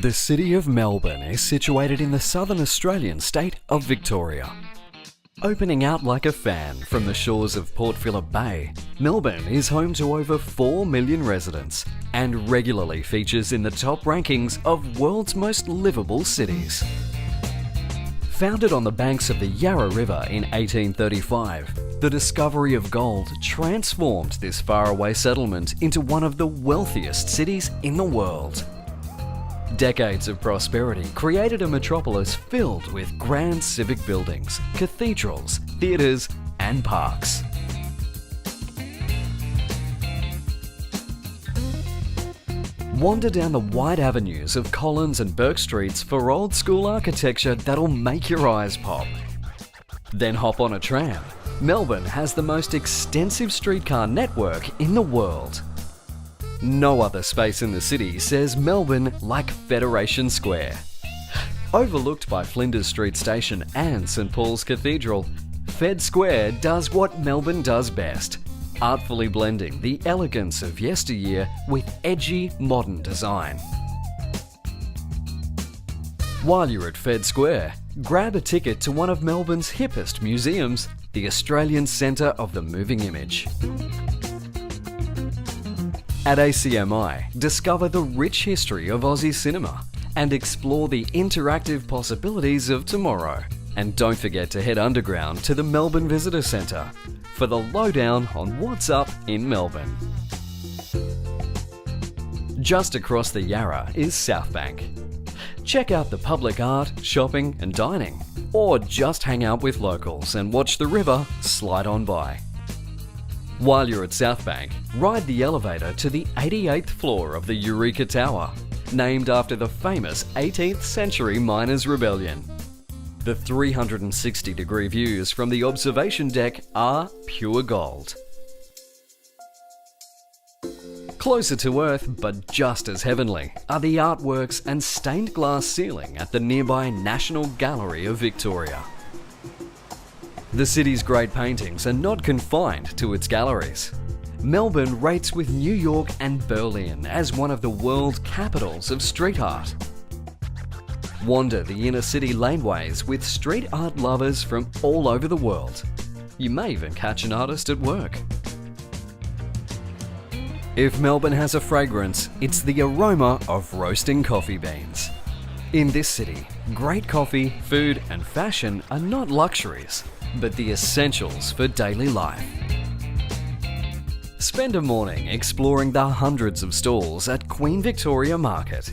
The city of Melbourne is situated in the southern Australian state of Victoria. Opening out like a fan from the shores of Port Phillip Bay, Melbourne is home to over 4 million residents and regularly features in the top rankings of world's most livable cities. Founded on the banks of the Yarra River in 1835, the discovery of gold transformed this faraway settlement into one of the wealthiest cities in the world. Decades of prosperity created a metropolis filled with grand civic buildings, cathedrals, theatres and parks. Wander down the wide avenues of Collins and Burke Streets for old school architecture that'll make your eyes pop. Then hop on a tram. Melbourne has the most extensive streetcar network in the world. No other space in the city says Melbourne like Federation Square. Overlooked by Flinders Street Station and St Paul's Cathedral, Fed Square does what Melbourne does best, artfully blending the elegance of yesteryear with edgy modern design. While you're at Fed Square, grab a ticket to one of Melbourne's hippest museums, the Australian Centre of the Moving Image. At ACMI, discover the rich history of Aussie cinema and explore the interactive possibilities of tomorrow. And don't forget to head underground to the Melbourne Visitor Centre for the lowdown on what's up in Melbourne. Just across the Yarra is South Bank. Check out the public art, shopping and dining, or just hang out with locals and watch the river slide on by. While you're at South Bank, ride the elevator to the 88th floor of the Eureka Tower, named after the famous 18th century miners' rebellion. The 360-degree views from the observation deck are pure gold. Closer to Earth, but just as heavenly, are the artworks and stained glass ceiling at the nearby National Gallery of Victoria. The city's great paintings are not confined to its galleries. Melbourne rates with New York and Berlin as one of the world capitals of street art. Wander the inner city laneways with street art lovers from all over the world. You may even catch an artist at work. If Melbourne has a fragrance, it's the aroma of roasting coffee beans. In this city, great coffee, food and fashion are not luxuries, but the essentials for daily life. Spend a morning exploring the hundreds of stalls at Queen Victoria Market.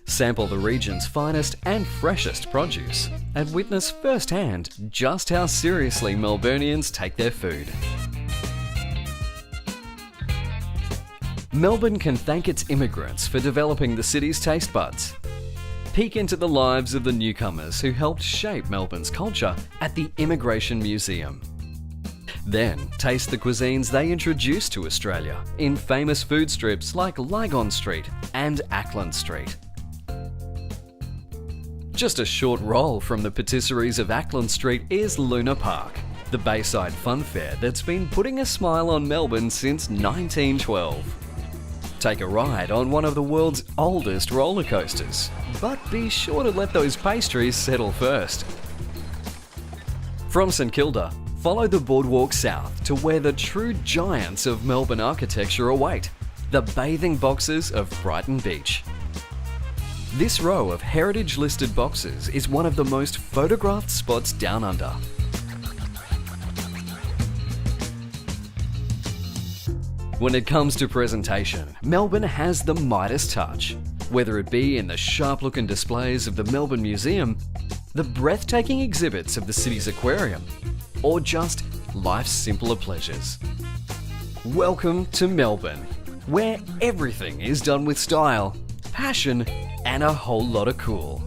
Sample the region's finest and freshest produce and witness firsthand just how seriously Melburnians take their food. Melbourne can thank its immigrants for developing the city's taste buds. Peek into the lives of the newcomers who helped shape Melbourne's culture at the Immigration Museum. Then taste the cuisines they introduced to Australia in famous food strips like Lygon Street and Ackland Street. Just a short roll from the patisseries of Ackland Street is Luna Park, the Bayside fun fair that's been putting a smile on Melbourne since 1912. Take a ride on one of the world's oldest roller coasters, but be sure to let those pastries settle first. From St Kilda, follow the boardwalk south to where the true giants of Melbourne architecture await, the bathing boxes of Brighton Beach. This row of heritage-listed boxes is one of the most photographed spots down under. When it comes to presentation, Melbourne has the Midas touch. Whether it be in the sharp-looking displays of the Melbourne Museum, the breathtaking exhibits of the city's aquarium, or just life's simpler pleasures. Welcome to Melbourne, where everything is done with style, passion, and a whole lot of cool.